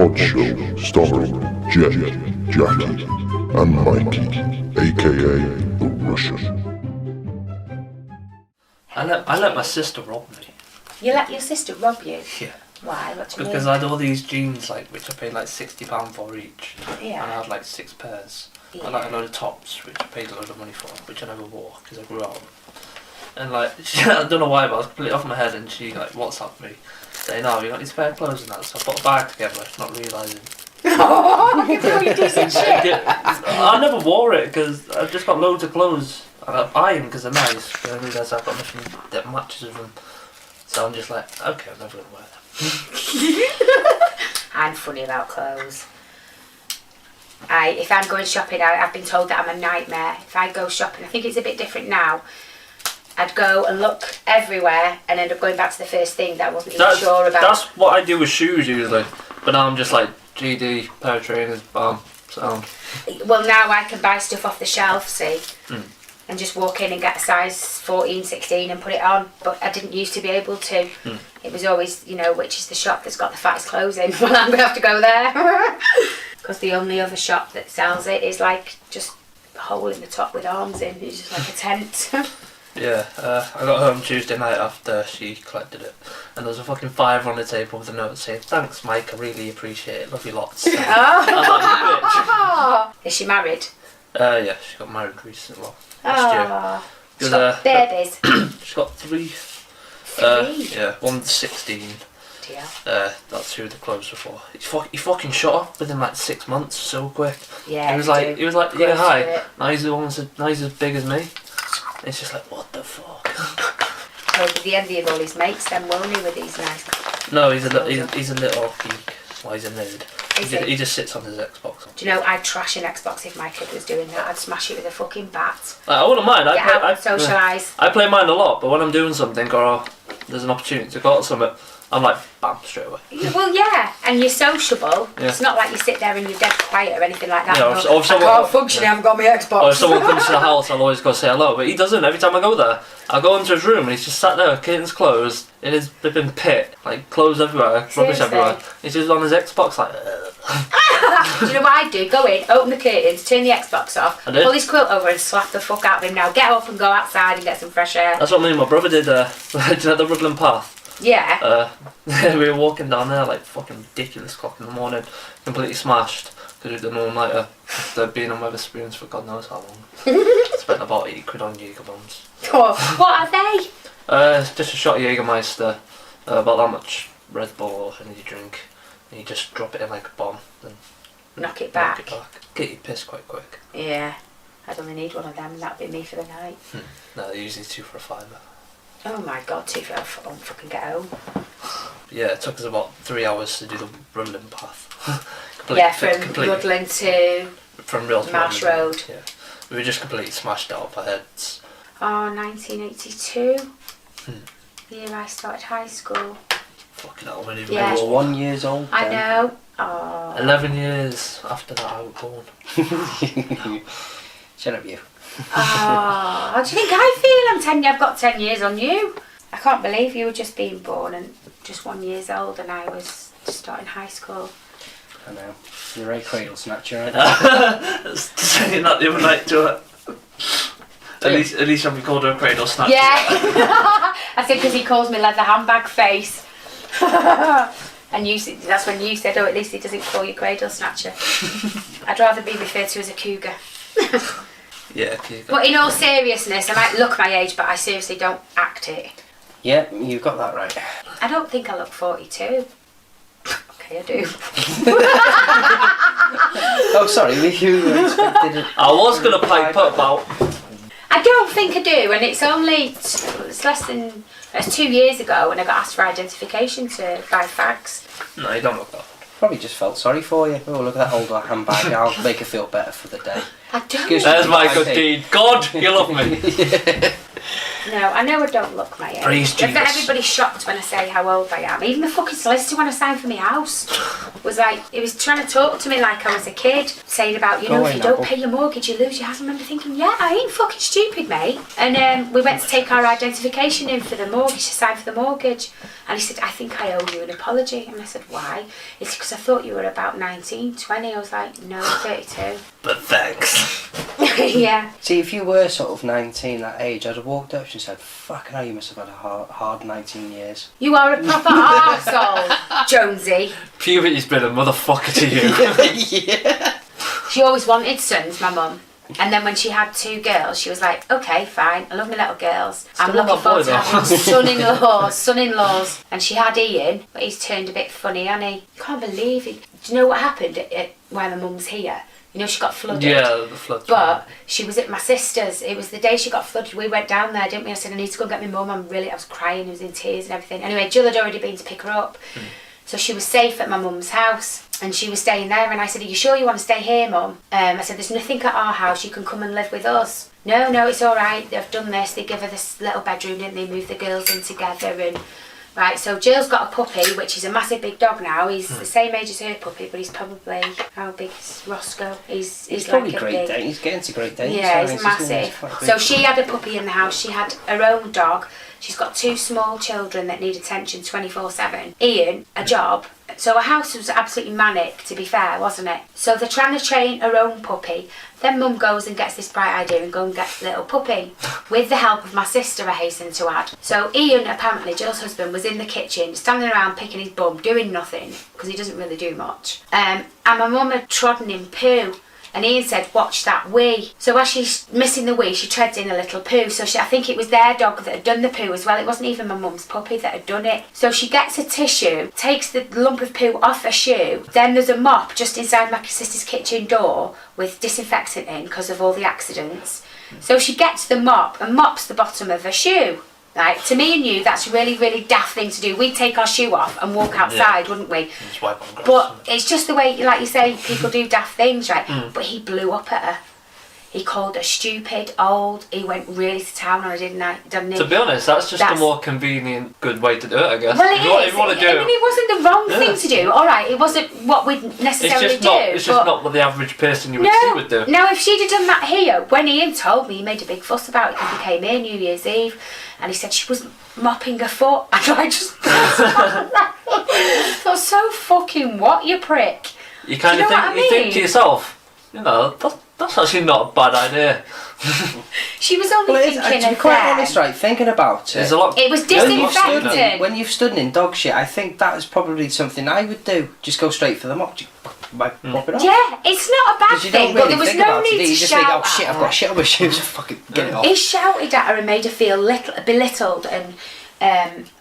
Pod Show starring Jet, Jackie, and Mikey, aka the Russian. I let my sister rob me. You let your sister rob you? Yeah. Why? What do you Because mean? I had all these jeans, like, which I paid like £60 for each. Yeah. And I had like 6 pairs. Yeah. And like a load of tops, which I paid a load of money for, which I never wore because I grew out. And like, I don't know why, but I was completely off my head, and she like WhatsApped me saying, "Oh, you got these pair of clothes and that." So I put a bag together, not realising. Oh, you do you decent shit. I never wore it because I've just got loads of clothes. And I buy them because they're nice, but I realise I've got nothing that matches with them. So I'm just like, okay, I'm never going to wear them. I'm funny about clothes. If I'm going shopping, I've been told that I'm a nightmare. If I go shopping, I think it's a bit different now. I'd go and look everywhere and end up going back to the first thing that I wasn't even sure about. That's what I do with shoes usually. But now I'm just like, GD, pair of trainers, bam, sound. Well, now I can buy stuff off the shelf, see? Mm. And just walk in and get a size 14, 16 and put it on. But I didn't used to be able to. Mm. It was always, you know, which is the shop that's got the fattest clothes in? Well, I'm going to have to go there. Because the only other shop that sells it is like just a hole in the top with arms in. It's just like a tent. Yeah, I got home Tuesday night after she collected it, and there was a fucking $5 on the table with a note saying, "Thanks, Mike, I really appreciate it, love you lots." Oh. Is she married? Yeah, she got married recently, last year. Oh. She's She's got babies. She's got 3. 3? Yeah, one's 16. Dear. That's who the clothes were for. He fucking shot off within like 6 months, so quick. Yeah. He was like, Close yeah, to hi. it. Now he's as big as me. It's just like, what the fuck? Oh, but the envy of all his mates then, won't he, with these nice... No, he's a little geek. Well, he's a nerd. Is he? He just sits on his Xbox. Do you know, I'd trash an Xbox if my kid was doing that. I'd smash it with a fucking bat. I wouldn't mind. Get out and socialise. I play mine a lot, but when I'm doing something or there's an opportunity to go to something, I'm like, bam, straight away. Well, yeah, and you're sociable. Yeah. It's not like you sit there and you're dead quiet or anything like that. Yeah, No, or if someone- I can't function, I haven't got my Xbox. Or if someone comes to the house, I'll always go say hello. But he doesn't. Every time I go there, I go into his room and he's just sat there, curtains closed, in his flipping pit, like clothes everywhere, rubbish Seriously? everywhere. He's just on his Xbox, like. Do you know what I do? Go in, open the curtains, turn the Xbox off, I did. pull his quilt over and slap the fuck out of him now. Get up and go outside and get some fresh air. That's what me and my brother did. Do you know the Rutland Path? Yeah. We were walking down there like fucking ridiculous o'clock in the morning, completely smashed because we'd done all nighter after being on Wetherspoons for God knows how long. Spent about £80 on Jaeger bombs. Oh, what are they? Just a shot of Jägermeister, about that much Red Bull or energy drink, and you just drop it in like a bomb and Knock it back. Get you pissed quite quick. Yeah. I'd only need one of them and that'd be me for the night. No, they're usually 2 for a £5. Oh my god, too far, I won't fucking get home. Yeah, it took us about 3 hours to do the Rutland Path. Yeah, from Rutland to... From Real to Marsh Rutland, Road. Yeah. We were just completely smashed out of our heads. Oh, 1982. The year I started high school. Fucking hell, when even Yeah. I was 1 year old. I then. know. Oh. 11 years after that I was born. Shut up, you. Oh, how do you think I feel? I've got 10 years on you. I can't believe you were just being born and just 1 year old and I was just starting high school. I know. You're a cradle snatcher, aren't you? Saying that the other night to her. At least I've called her a cradle snatcher. Yeah. I said because he calls me leather handbag face. And that's when you said, oh, at least he doesn't call you cradle snatcher. I'd rather be referred to as a cougar. Yeah. But in all seriousness, I might look my age, but I seriously don't act it. Yeah, you've got that right. I don't think I look 42. Okay, I do. Oh, sorry, you expected I was going to pipe up about... I don't think I do, and it's it's 2 years ago when I got asked for identification to buy fags. No, you don't look that. Probably just felt sorry for you. Oh, look at that older handbag. I'll make her feel better for the day. I don't. Excuse There's my good Okay. deed. God, you love me. No, I know I don't look my age. Praise Jesus. Everybody's shocked when I say how old I am. Even the fucking solicitor when I signed for my house was like, he was trying to talk to me like I was a kid, saying about, Go if away you now, don't bub. pay your mortgage, you lose your house. I remember thinking, yeah, I ain't fucking stupid, mate. And we went to take our identification in for the mortgage, to sign for the mortgage. And he said, I think I owe you an apology. And I said, why? It's because I thought you were about 19, 20. I was like, no, 32. But thanks. Yeah. See, if you were sort of 19, that age, I'd have walked up to you and said, fucking hell, you must have had a hard 19 years. You are a proper arsehole, Jonesy. Puberty's been a motherfucker to you. Yeah. She always wanted sons, my mum. And then when she had 2 girls, she was like, okay, fine, I love my little girls. I'm Still looking love forward to boy, having son-in-laws. And she had Ian, but he's turned a bit funny, hasn't he? Can't believe it. Do you know what happened while my mum's here? You know, she got flooded. Yeah, the flood. But she was at my sister's. It was the day she got flooded. We went down there, didn't we? I said, I need to go and get my mum. I was crying, I was in tears and everything. Anyway, Jill had already been to pick her up. So she was safe at my mum's house and she was staying there, and I said, are you sure you want to stay here, Mum? I said, there's nothing at our house, you can come and live with us. No, it's all right, they've done this, they give her this little bedroom, didn't they, move the girls in together. And right, so Jill's got a puppy, which is a massive big dog now. He's the same age as her puppy, but he's probably, how big is Roscoe? He's probably like a Great big... Dane. He's getting to Great Dane. Yeah, so he's quite massive. big. So she had a puppy in the house. She had her own dog. She's got 2 small children that need attention 24/7. Ian, a job. So her house was absolutely manic, to be fair, wasn't it? So they're trying to train her own puppy. Then Mum goes and gets this bright idea and go and get little puppy. With the help of my sister, I hasten to add. So Ian, apparently, Jill's husband, was in the kitchen, standing around picking his bum, doing nothing, because he doesn't really do much. And my mum had trodden in poo. And Ian said, watch that wee. So as she's missing the wee, she treads in a little poo. So I think it was their dog that had done the poo as well. It wasn't even my mum's puppy that had done it. So she gets a tissue, takes the lump of poo off her shoe. Then there's a mop just inside my sister's kitchen door with disinfectant in because of all the accidents. So she gets the mop and mops the bottom of her shoe. Like, to me and you, that's a really, really daft thing to do. We'd take our shoe off and walk outside, wouldn't we? Just wipe on grass. But it's just the way, like you say, people do daft things, right? But he blew up at her. He called her stupid, old. He went really to town on her, didn't he? To be honest, that's just That's- a more convenient, good way to do it, I guess. Well, If you want to do I mean, it wasn't the wrong thing to do. All right, it wasn't what we'd it's necessarily just do. not. It's just but not what the average person you would see would do. Now, if she'd have done that here, when Ian told me, he made a big fuss about it because he came here New Year's Eve, and he said she was mopping her foot, and I just thought, so fucking what, you prick? You kind Do of you know think what I you think mean? to yourself, you know, that's actually not a bad idea. She was only Well, thinking to be of quite that. honest, right, thinking about it. There's a lot. It was When you've stood disinfectant. When you've stood in dog shit, I think that is probably something I would do. Just go straight for the mop. Just mop it off. Yeah, it's not a bad Because you thing, don't but really there was think no about it, need do to you? just shout think, oh at shit, I've her. got shit on my shoes, fucking get it off. He shouted at her and made her feel belittled and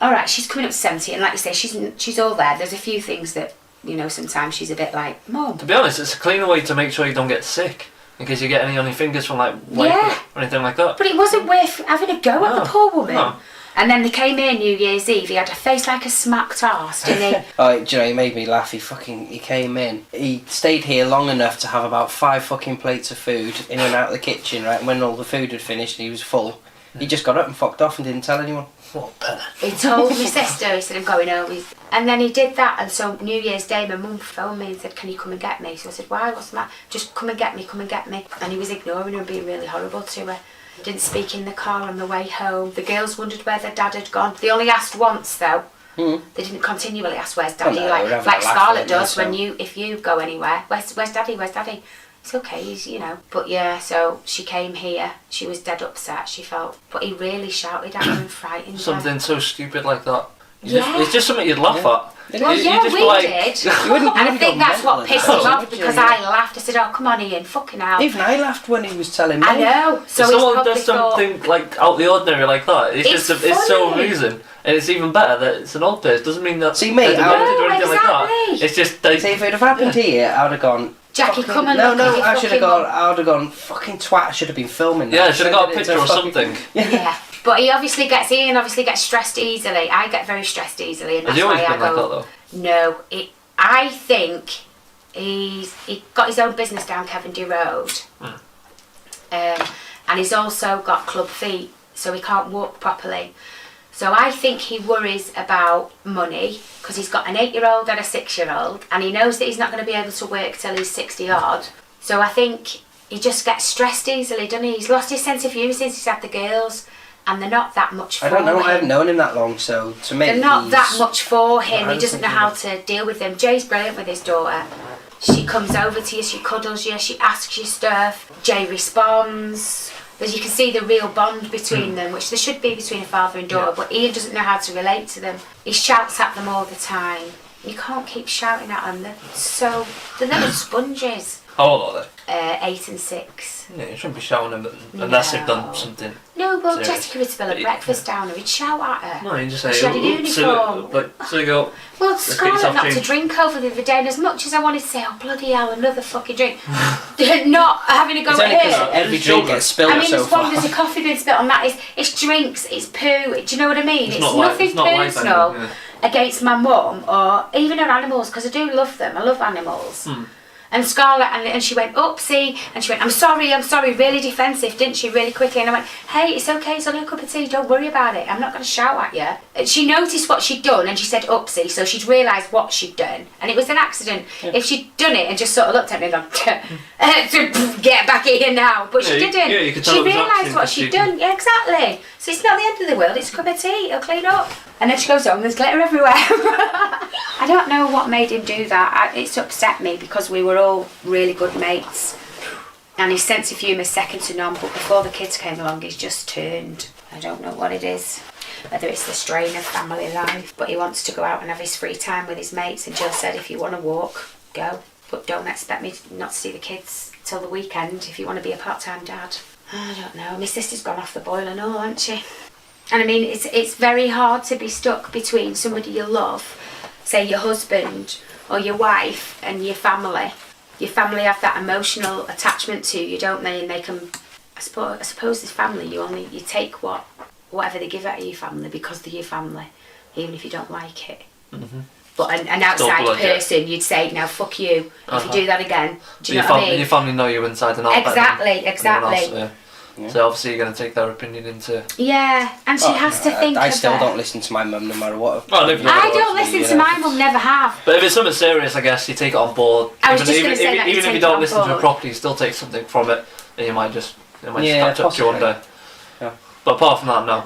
alright, she's coming up to 70 and like you say, she's all there. There's a few things that, you know, sometimes she's a bit like, Mum. To be honest, it's a cleaner way to make sure you don't get sick. In case you get any on your fingers from like wiping Yeah. or anything like that. But it wasn't worth having a go at No, the poor woman. no. And then they came in New Year's Eve, he had a face like a smacked arse, didn't he? Oh, do you know, he made me laugh. He came in. He stayed here long enough to have about 5 fucking plates of food in and out of the kitchen, right? And when all the food had finished and he was full, he just got up and fucked off and didn't tell anyone. What a penny. He told my sister, he said, I'm going home. And then he did that, and so New Year's Day, my mum phoned me and said, can you come and get me? So I said, why, what's the matter? Just come and get me. And he was ignoring her and being really horrible to her. Didn't speak in the car on the way home. The girls wondered where their dad had gone. They only asked once, though. They didn't continually ask, where's Daddy? Oh, no, we're having like a laugh, Scarlett weren't they, does so- if you go anywhere. Where's Daddy? Where's Daddy? It's okay, he's, you know. But yeah, so she came here. She was dead upset, she felt. But he really shouted at her and frightened her. Something so stupid like that. Yeah. It's just something you'd laugh at. Well, You yeah, just we be like- did. You wouldn't And I think go that's what mental pissed at him that, off would you? because I laughed. I said, oh, come on, Ian, fucking hell. Even I laughed when he was telling me. I know. So if he's someone probably does thought, something like out the ordinary like that, it's so funny. amusing. And it's even better that it's an old place. Doesn't mean that See, mate, they're I- demented or No, anything like that. exactly. It's just they. See, if it had happened here, I would have gone. Jackie, fucking- come and no, look no, at your I should have fucking gone. mum. I would have gone. Fucking twat! I should have been filming. Yeah, that. should have got a Send it picture to or fucking- something. Yeah. But Ian obviously gets stressed easily. I get very stressed easily, and Has that's he always why I been like go. that though? No, I think he got his own business down Cavendish Road, and he's also got club feet. so he can't walk properly. So I think he worries about money because he's got an 8-year-old and a 6-year-old, and he knows that he's not going to be able to work till he's 60 odd. So I think he just gets stressed easily, doesn't he? He's lost his sense of humour since he's had the girls, and they're not that much for him. I don't know, I haven't known him that long, so to me... They're not that much for him. I He doesn't know think how to deal with them. Jay's brilliant with his daughter. She comes over to you, she cuddles you, she asks you stuff. Jay responds. But you can see the real bond between them, which there should be between a father and daughter, but Ian doesn't know how to relate to them. He shouts at them all the time. You can't keep shouting at them. They're little sponges. How old are they? 8 and 6. Yeah, you shouldn't be shouting at them unless they've done something. No, well, serious. Jessica would spill a breakfast down, or he'd shout at her. No, you just say, She had a "Oops, uniform." so you go, Well, get Scarlett yourself knocked a changed. drink over the other day, and as much as I wanted to say, oh bloody hell, another fucking drink, not having a go It's at only because her. every drink gets spilled I mean, so there's far. one, there's a coffee being spilled on that. It's drinks, it's poo. Do you know what I mean? It's not like- nothing it's not like personal anything, against my mum or even her animals, because I do love them. I love animals. And Scarlett, and she went, oopsie, and she went, I'm sorry, really defensive, didn't she, really quickly? And I went, hey, it's okay, it's only a cup of tea, don't worry about it, I'm not going to shout at you. And she noticed what she'd done, and she said, oopsie, so she'd realised what she'd done, and it was an accident. Yeah. If she'd done it and just sort of looked at me and gone, get back here now, but she didn't. Yeah, you could tell She it was realised accident what because she'd she- done, yeah, exactly. So it's not the end of the world, it's a cup of tea, it'll clean up. And then she goes home, there's glitter everywhere. I don't know what made him do that. It's upset me because we were all really good mates. And his sense of humour is second to none, but before the kids came along, he's just turned. I don't know what it is. Whether it's the strain of family life, but he wants to go out and have his free time with his mates. And Jill said, if you want to walk, go. But don't expect me not to see the kids till the weekend if you want to be a part-time dad. I don't know. My sister's gone off the boil and all, hasn't she? And I mean, it's very hard to be stuck between somebody you love, say your husband or your wife, and your family. Your family have that emotional attachment to you, don't they? And they can, I suppose this family, you take whatever they give out of your family because they're your family, even if you don't like it. Mm-hmm. But an outside blood, yeah. person, you'd say, now fuck you, if you do that again. Do you know your what I mean? Your family know you inside and out. Exactly, better than anyone exactly. else, yeah. So obviously you're going to take their opinion into... Yeah, and she has to think I of still her. don't listen to my mum no matter what. Oh, they've never I don't listen to my mum, never have. But if it's something serious, I guess you take it on board. I was even just gonna say that, you even if take you it don't on listen to it board. properly, you still take something from it, and you might just Yeah, catch up to you one possibly. day. Yeah. But apart from that, no.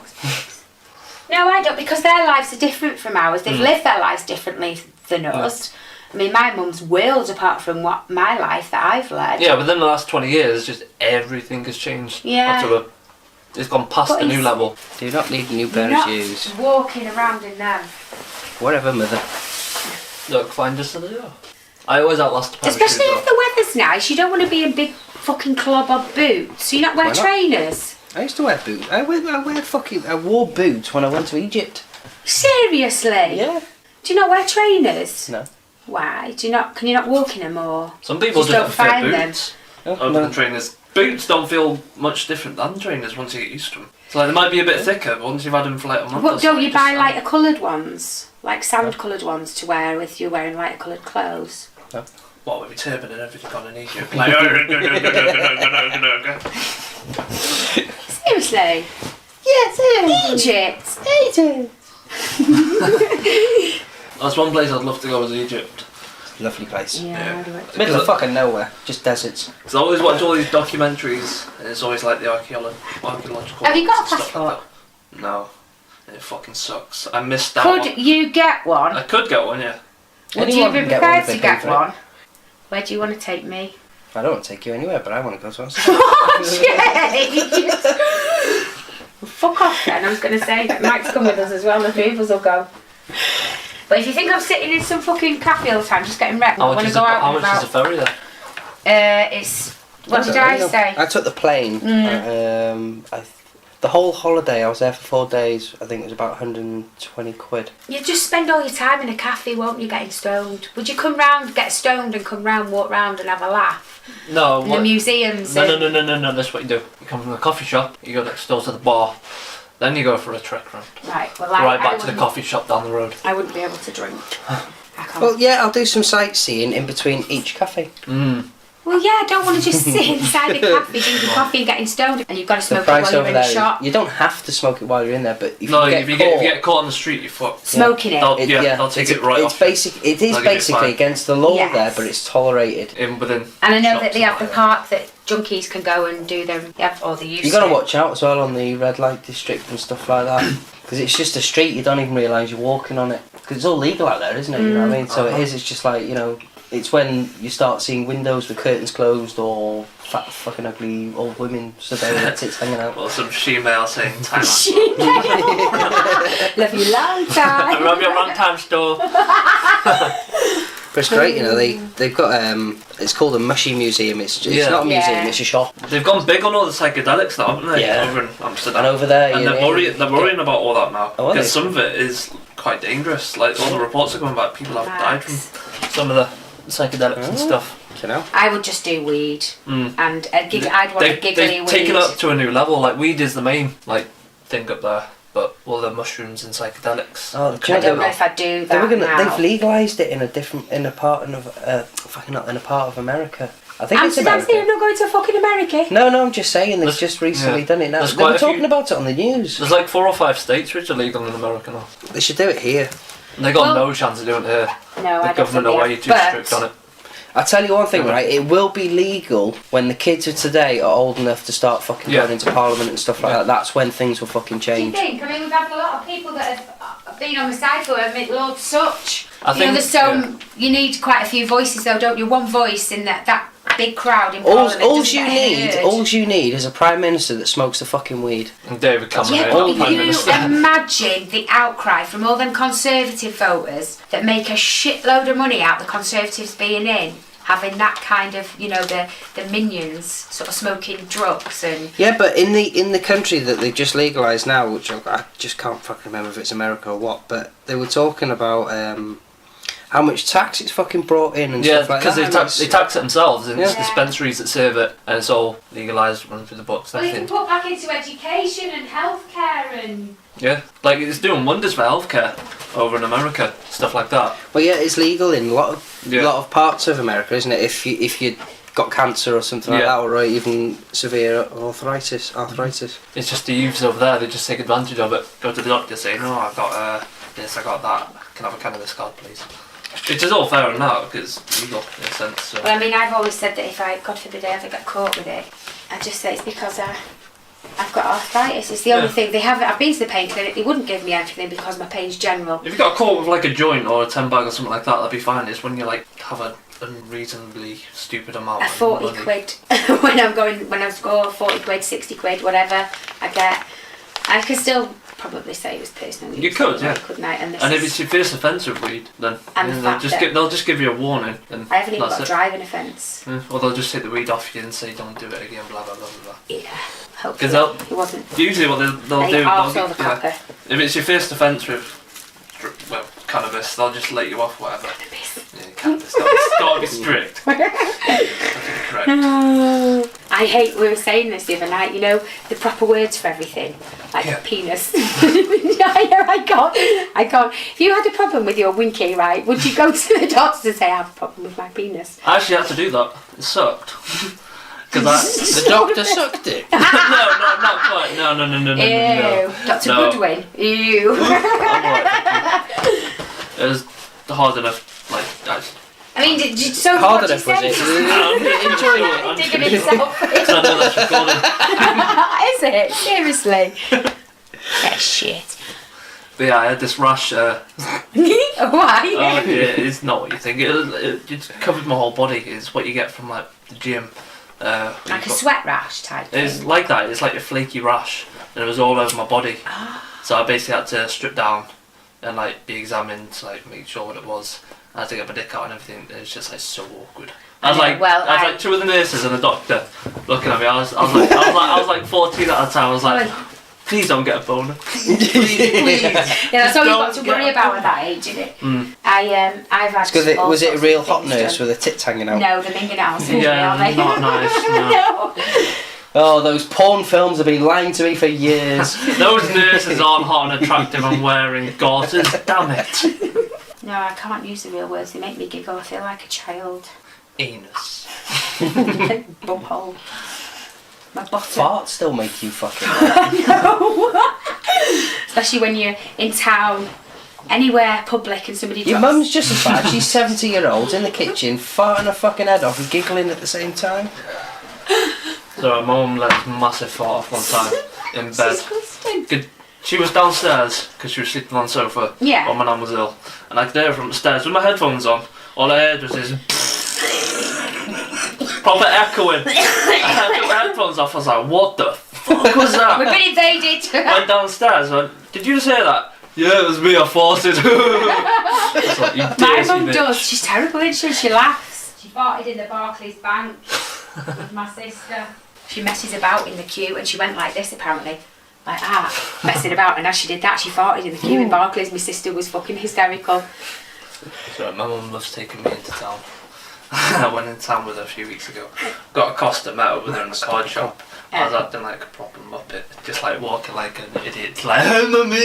No, I don't, because their lives are different from ours. They've lived their lives differently than us. I mean, my mum's worlds apart from what my life that I've led. Yeah, within the last 20 years, just everything has changed. Yeah. It's gone past But the new he's- level. Do not need new You're pair of not shoes. walking around in them. Whatever, mother. Look, fine, just as they are. I always outlast a pair of shoes, Especially if though. the weather's nice, you don't want to be in big fucking club-on boots. So you not wear Why not? trainers. I used to wear boots. I wore boots when I went to Egypt. Seriously? Yeah. Do you not wear trainers? No. Why? Can you not walk in them or? Some people Just just don't prefer find them. boots Oh, over no. than trainers. Boots don't feel much different than trainers once you get used to them. So like, they might be a bit thicker, but once you've had them for like a month or What, so, don't you just- buy lighter coloured ones? Like sand-coloured ones to wear if you're wearing lighter coloured clothes? What, with your turban and everything on in Egypt? Seriously? Yes, Egypt? That's one place I'd love to go, is Egypt. Lovely place. Yeah, I do Yeah. Middle of fucking nowhere, just deserts. Because I always watch all these documentaries, and it's always like the archaeological. Have you got a stuff passport? Like that. No, it fucking sucks. I missed that one. Could you get one? I could get one, yeah. Would Anyone you be can get one prepared if they to pay get for it. one? Where do you want to take me? I don't want to take you anywhere, but I want to go to Australia. Fuck off then, I was going to say. Mike's come with us as well, the three of us will go. But if you think I'm sitting in some fucking cafe all the time just getting wrecked, I want to go out how and much is a about. ferry there? It's... What did I say? I took the plane. The whole holiday, I was there for 4 days. I think it was about 120 quid. You just spend all your time in a cafe, won't you, getting stoned? Would you come round, get stoned and come round, walk round and have a laugh? No, In the museums No, and... no, that's what you do. You come from the coffee shop, you go next door to the bar, then you go for a trek round. Right, well, Right I back to the wouldn't- coffee shop down the road. I wouldn't be able to drink. I can't. Well, yeah, I'll do some sightseeing in between each cafe. Well, yeah, I don't want to just sit inside a cafe drinking coffee and getting stoned, and you've got to The smoke it price while you're over in the there, shop. you don't have to smoke it while you're in there, but if No, you if you get caught on the street, you're fucked. Smoking it. They'll, they'll take it right it's off. basic. It is They'll give you basically fine. against the law Yes. there, but it's tolerated. In within. And I know shops that they have the and park that junkies can go and do them. They have, or they used You got to to. watch out as well on the red light district and stuff like that, because it's just a street. You don't even realise you're walking on it, because it's all legal out there, isn't it? You know what I mean? So it is. It's just like, you know. It's when you start seeing windows with curtains closed or fat fucking ugly old women stood there with their tits hanging out. Or some she-male saying Thailand. Love you long time. Rub your long time store. But it's great, you know. They've got it's called a Mushy Museum. It's Yeah. not a museum. Yeah. It's a shop. They've gone big on all the psychedelics now, haven't they? Yeah. Over in Amsterdam. And over there, And you they're know, worrying about all that now. Oh, are Because they? some of it is quite dangerous. Like, all the reports are coming back, people have died from Max. some of the psychedelics and Oh. stuff. You know. I would just do weed, Mm. and I'd want a giggly They've weed. taken it up to a new level. Like, weed is the main, like, thing up there. But all the mushrooms and psychedelics. Oh, are do you I coming don't know out. if I'd do They were that gonna. now. They've legalised it in a part of fucking not in a part of America. I think it's Amsterdam's America. here, I'm not going to fucking America. No, I'm just saying they've There's- just recently yeah. done it now. There's They quite were a few- talking about it on the news. There's like 4 or 5 states which are legal in America now. They should do it here. And they got Well- no chance of doing it here. No, I The don't government think are they way too have. strict on it. I'll tell you one thing, right? It will be legal when the kids of today are old enough to start fucking Yeah. going into Parliament and stuff like Yeah. that. That's when things will fucking Do you change. think? I mean, we've had a lot of people that have been on the side for it, Lord Such. I You know, think there's so you need quite a few voices, though, don't you? One voice in that big crowd in All Parliament. doesn't get heard. all you need is a prime minister that smokes the fucking weed. And David Cameron, Yeah, not but Prime you Minister. imagine the outcry from all them Conservative voters that make a shitload of money out the Conservatives being in, having that kind of, you know, the minions sort of smoking drugs and... Yeah, but in the country that they've just legalised now, which I just can't fucking remember if it's America or what, but they were talking about how much tax it's fucking brought in and Yeah, stuff like because that. they tax it themselves, and it's Yeah. dispensaries that serve it, and it's all legalised, run through the books and Well, you can everything. put back into education and healthcare and... Yeah, like it's doing wonders for healthcare over in America, stuff like that. Well, yeah, it's legal in a lot Yeah. of parts of America, isn't it? If you got cancer or something like Yeah. that, or even severe arthritis. It's just the youths over there, they just take advantage of it. Go to the doctor, say, no, I've got this, I got that, can I have a cannabis card, please? Which is all fair enough, because it's legal in a sense. So. Well, I mean, I've always said that if I, God forbid, I ever get caught with it, I just say it's because I've got arthritis. It's the only Yeah. thing they haven't. I've been to the pain clinic. They wouldn't give me anything because my pain's general. If you got caught with like a joint or a 10 bag or something like that, that'd be fine. It's when you like have a unreasonably stupid amount A of 40 money. quid when I was going 40 quid, 60 quid, whatever I get. I could still probably say it was personal use. You could, yeah. Couldn't I? And, this And if is- it's your first offence with weed, then And the they'll fact just that- they'll just give you a warning, and I haven't even that's got a it. driving offence. Yeah, or they'll just take the weed off you and say don't do it again, blah blah blah blah. Yeah, hopefully. 'Cause they'll- It wasn't. Usually, what they'll Any do, arse they'll or the yeah, copper. if it's your first offence with cannabis, they'll just let you off whatever. Yeah, cannabis. It's got to be strict. Correct. I hate, we were saying this the other night, you know, the proper words for everything, like Yeah. penis. I can't. If you had a problem with your winky, right, would you go to the doctor and say, I have a problem with my penis? I actually had to do that. It sucked. Because The doctor sucked it. no, not quite. No. Ew. Dr. No. Goodwin. Ew. I'm alright, thank you. It was hard enough. Like, I mean, so Hard what you enough, was said? it? enjoying it. I'm Digging just- himself. I know that's recording. Is it? Seriously? That shit. But yeah, I had this rash. Why? Oh, yeah, it's not what you think. It covered my whole body. It's what you get from like the gym. Like a sweat rash type It's thing. like that. It's like a flaky rash, and it was all over my body. Ah. So I basically had to strip down and like be examined to like make sure what it was. I had to get my dick out and everything. It was just like so awkward. I was like, well, I was like two of the nurses and the doctor looking at me. I was like 14 at the time. I was like, please don't get a boner. Please. Yeah, that's all you've got Don't to worry get- about at that age, isn't it? Mm. I've had. Because all was it a sorts real of hot things nurse done. with her tits hanging out? No, the Minganao surgery, Yeah, are they? not nice. No. No. Oh, those porn films have been lying to me for years. Those nurses aren't hot and attractive and wearing gauzes. Damn it. No, I can't use the real words. They make me giggle. I feel like a child. Anus. Bumhole. My bottom. Farts still make you fucking. Especially when you're in town, anywhere public, and somebody Your drops. mum's just as bad. She's 70-year-old in the kitchen, farting her fucking head off and giggling at the same time. So my mum let a massive fart off one time in bed. Disgusting. She was downstairs because she was sleeping on the sofa Yeah. while my nan was ill. And I could hear her from the stairs with my headphones on. All I heard was this proper echoing. I took my headphones off. I was like, what the fuck was that? We've been invaded. Went downstairs. Went, did you just hear that? Yeah, it was me. I farted. I was like, you My dirty mum bitch. does. She's terrible, isn't she? She laughs. She farted in the Barclays Bank with my sister. She messes about in the queue and she went like this apparently. Like messing about, and as she did that she farted in the queue in Barclays. My sister was fucking hysterical. So my mum loves taking me into town. I went in town with her a few weeks ago. Got accosted, met up with her in the card shop. I was acting like a proper muppet, just like walking like an idiot, like, hey mummy,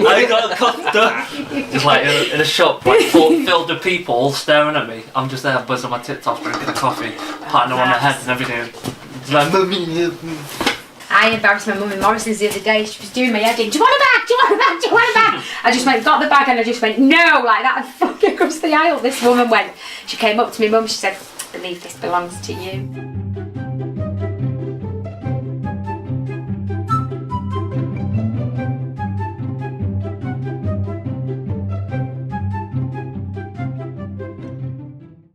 I got accosted. Just like in a shop, like filled with people all staring at me. I'm just there buzzing my tits off, drinking a coffee, patting her on the head and everything. Just like, mummy. I embarrassed my mum in Morrison's the other day. She was doing my head in. Do you want a bag? Do you want a bag? Do you want a bag? I just went, got the bag, and I just went, no, like that, and fucking across the aisle. This woman went. She came up to me, mum. She said, I believe this belongs to you.